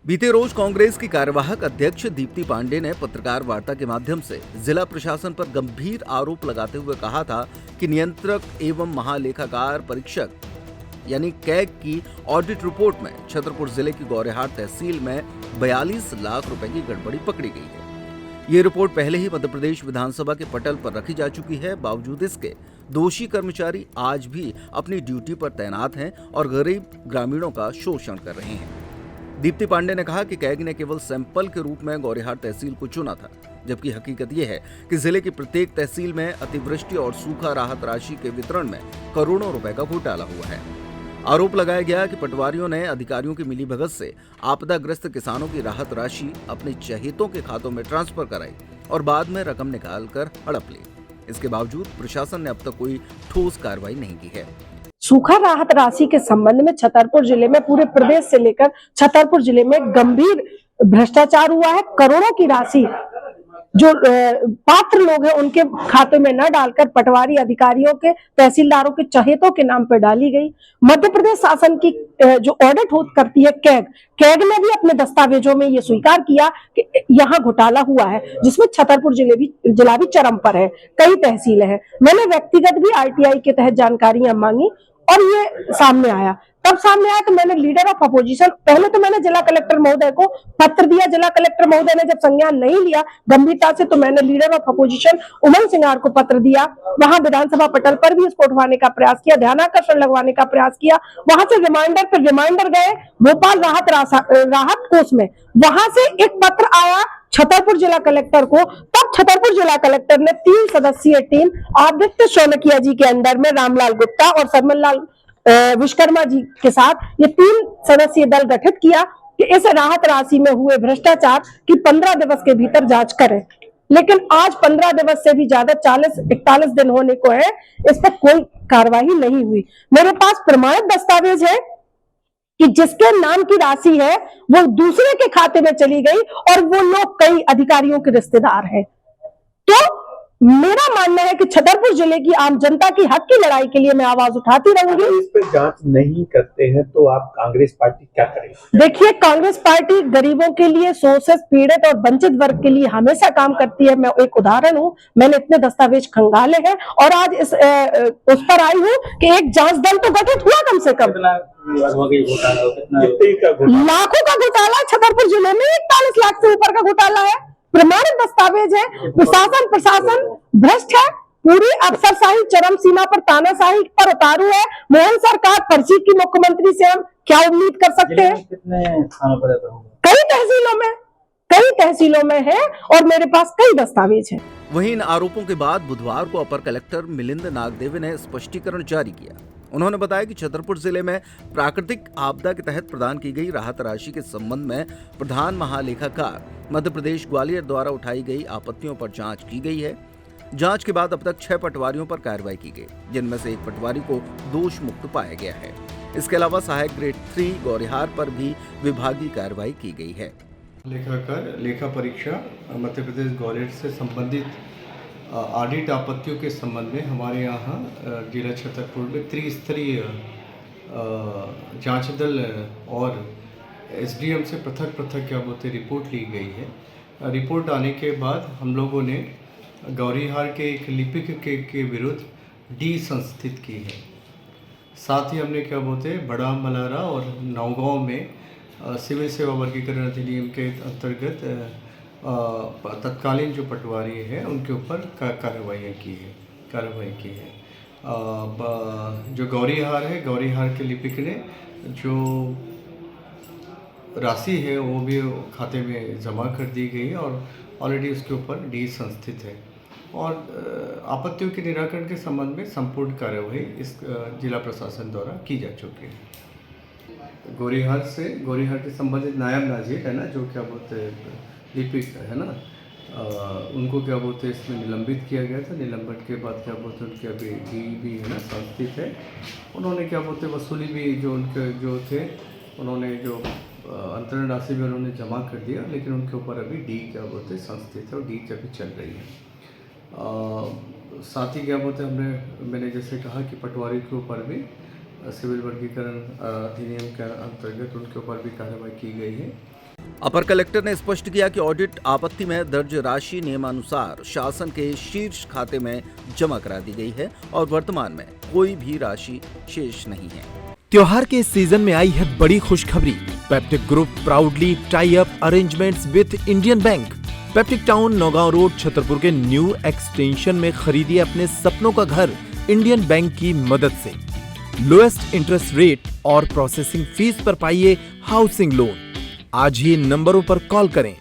बीते रोज कांग्रेस की कार्यवाहक अध्यक्ष दीप्ति पांडे ने पत्रकार वार्ता के माध्यम से जिला प्रशासन पर गंभीर आरोप लगाते हुए कहा था कि नियंत्रक एवं महालेखाकार परीक्षक यानी कैग की ऑडिट रिपोर्ट में छतरपुर जिले की गौरेहाट तहसील में 42 लाख रुपए की गड़बड़ी पकड़ी गई है। ये रिपोर्ट पहले ही मध्य प्रदेश विधानसभा के पटल पर रखी जा चुकी है। बावजूद इसके दोषी कर्मचारी आज भी अपनी ड्यूटी पर तैनात हैं और गरीब ग्रामीणों का शोषण कर रहे हैं। दीप्ति पांडे ने कहा कि कैग ने केवल सैंपल के रूप में गौरेहाट तहसील को चुना था, जबकि हकीकत यह है कि जिले की प्रत्येक तहसील में अतिवृष्टि और सूखा राहत राशि के वितरण में करोड़ों रुपए का घोटाला हुआ है। आरोप लगाया गया कि पटवारियों ने अधिकारियों की मिलीभगत से आपदाग्रस्त किसानों की राहत राशि अपने चहेतों के खातों में ट्रांसफर कराई और बाद में रकम निकालकर हड़प ली। इसके बावजूद प्रशासन ने अब तक कोई ठोस कार्रवाई नहीं की है। सूखा राहत राशि के संबंध में छतरपुर जिले में पूरे प्रदेश से लेकर छतरपुर जिले में गंभीर भ्रष्टाचार हुआ है। करोड़ों की राशि जो पात्र लोग हैं उनके खाते में न डालकर पटवारी अधिकारियों के, तहसीलदारों के चहेतों के नाम पर डाली गई। मध्य प्रदेश शासन की जो ऑडिट करती है कैग ने भी अपने दस्तावेजों में ये स्वीकार किया कि यहाँ घोटाला हुआ है, जिसमें छतरपुर जिला भी चरम पर है। कई तहसीलें हैं। मैंने व्यक्तिगत भी आरटीआई के तहत जानकारियां मांगी और ये सामने आया। तब सामने आया तो मैंने लीडर ऑफ अपोजिशन, पहले तो मैंने जिला कलेक्टर महोदय को पत्र दिया। जिला कलेक्टर महोदय ने जब संज्ञान नहीं लिया गंभीरता से, तो मैंने लीडर ऑफ अपोजिशन उमंग सिंगार को पत्र दिया। वहां विधानसभा पटल पर भी इसको उठवाने का प्रयास किया, ध्यानाकर्षण लगवाने का प्रयास किया। वहां से रिमाइंडर पर रिमाइंडर गए भोपाल राहत कोष में, वहां से एक पत्र आया छतरपुर जिला कलेक्टर को। तब छतरपुर जिला कलेक्टर ने 3 सदस्यीय टीम आदित्य शौनकिया जी के अंडर में रामलाल गुप्ता और सरमन लाल विश्वकर्मा जी के साथ ये 3 सदस्यीय दल गठित किया कि इस राहत राशि में हुए भ्रष्टाचार की 15 दिवस के भीतर जांच करें। लेकिन आज 15 दिवस से भी ज्यादा 40-41 दिन होने को है, इस पर कोई कार्रवाई नहीं हुई। मेरे पास प्रमाणित दस्तावेज है कि जिसके नाम की राशि है वो दूसरे के खाते में चली गई और वो लोग कई अधिकारियों के रिश्तेदार हैं। तो मेरा मानना है कि छतरपुर जिले की आम जनता की हक की लड़ाई के लिए मैं आवाज उठाती रहूंगी। इस पे जांच नहीं करते हैं तो आप कांग्रेस पार्टी क्या करेगी? देखिए, कांग्रेस पार्टी गरीबों के लिए, शोषित, पीड़ित और वंचित वर्ग के लिए हमेशा काम करती है। मैं एक उदाहरण हूँ, मैंने इतने दस्तावेज खंगाले हैं और आज उस पर आई हूँ कि एक जांच दल तो गठित हुआ कम से कम। लाखों का घोटाला छतरपुर जिले में, 41 लाख से ऊपर का घोटाला है। प्रमाणित दस्तावेज है। प्रशासन भ्रष्ट है। पूरी अफसरशाही चरम सीमा पर, तानाशाही पर उतारू है। मोहन सरकार पर्ची की मुख्यमंत्री से हम क्या उम्मीद कर सकते हैं? कितने स्थानों पर कई तहसीलों में है और मेरे पास कई दस्तावेज हैं। वहीं इन आरोपों के बाद बुधवार को अपर कलेक्टर मिलिंद नागदेव ने स्पष्टीकरण जारी किया। उन्होंने बताया कि छतरपुर जिले में प्राकृतिक आपदा के तहत प्रदान की गई राहत राशि के संबंध में प्रधान महालेखाकार मध्य प्रदेश ग्वालियर द्वारा उठाई गई आपत्तियों पर जांच की गई है। जांच के बाद अब तक 6 पटवारियों पर कार्रवाई की गई, जिनमें से एक पटवारी को दोष मुक्त पाया गया है। इसके अलावा सहायक ग्रेड 3 गौरेहार पर भी विभागीय कार्रवाई की गई है। लेखा परीक्षा मध्य प्रदेश ग्वालियर से संबंधित ऑडिट आपत्तियों के संबंध में हमारे यहाँ जिला छतरपुर में त्रिस्तरीय जांच दल और एसडीएम से पृथक क्या बोलते रिपोर्ट ली गई है। रिपोर्ट आने के बाद हम लोगों ने गौरीहार के एक लिपिक के विरुद्ध डी संस्थित की है। साथ ही हमने क्या बोलते बड़ा मलारा और नौगांव में सिविल सेवा वर्गीकरण अधिनियम के अंतर्गत तत्कालीन जो पटवारी है उनके ऊपर कार्रवाई की है। जो गौरीहार है, गौरीहार के लिपिक ने जो राशि है वो भी खाते में जमा कर दी गई है और ऑलरेडी उसके ऊपर डी संस्थित है। और आपत्तियों के निराकरण के संबंध में संपूर्ण कार्यवाही इस जिला प्रशासन द्वारा की जा चुकी है। गौरीहार के संबंधित नायब नाजिर है ना, जो क्या बोलते लिपिक है ना, उनको क्या बोलते इसमें निलंबित किया गया था। निलंबन के बाद क्या बोलते उनके अभी डी भी है ना संस्थित है। उन्होंने क्या बोलते वसूली भी जो उनके जो थे उन्होंने जो अंतरण राशि भी उन्होंने जमा कर दिया, लेकिन उनके ऊपर अभी डी क्या बोलते संस्थित है और डी अभी चल रही है। साथ ही क्या बोलते मैंने जैसे कहा कि पटवारी के ऊपर भी सिविल वर्गीकरण अधिनियम के अंतर्गत उनके ऊपर भी कार्रवाई की गई है। अपर कलेक्टर ने स्पष्ट किया कि ऑडिट आपत्ति में दर्ज राशि नियमानुसार शासन के शीर्ष खाते में जमा करा दी गई है और वर्तमान में कोई भी राशि शेष नहीं है। त्योहार के इस सीजन में आई है बड़ी खुशखबरी। Peptic group proudly tie up arrangements with Indian bank. Peptic town Naugaon road Chhatarpur के न्यू एक्सटेंशन में खरीदिए अपने सपनों का घर इंडियन बैंक की मदद से। लोएस्ट इंटरेस्ट रेट और प्रोसेसिंग फीस पर पाइए हाउसिंग लोन। आज ही इन नंबरों पर कॉल करें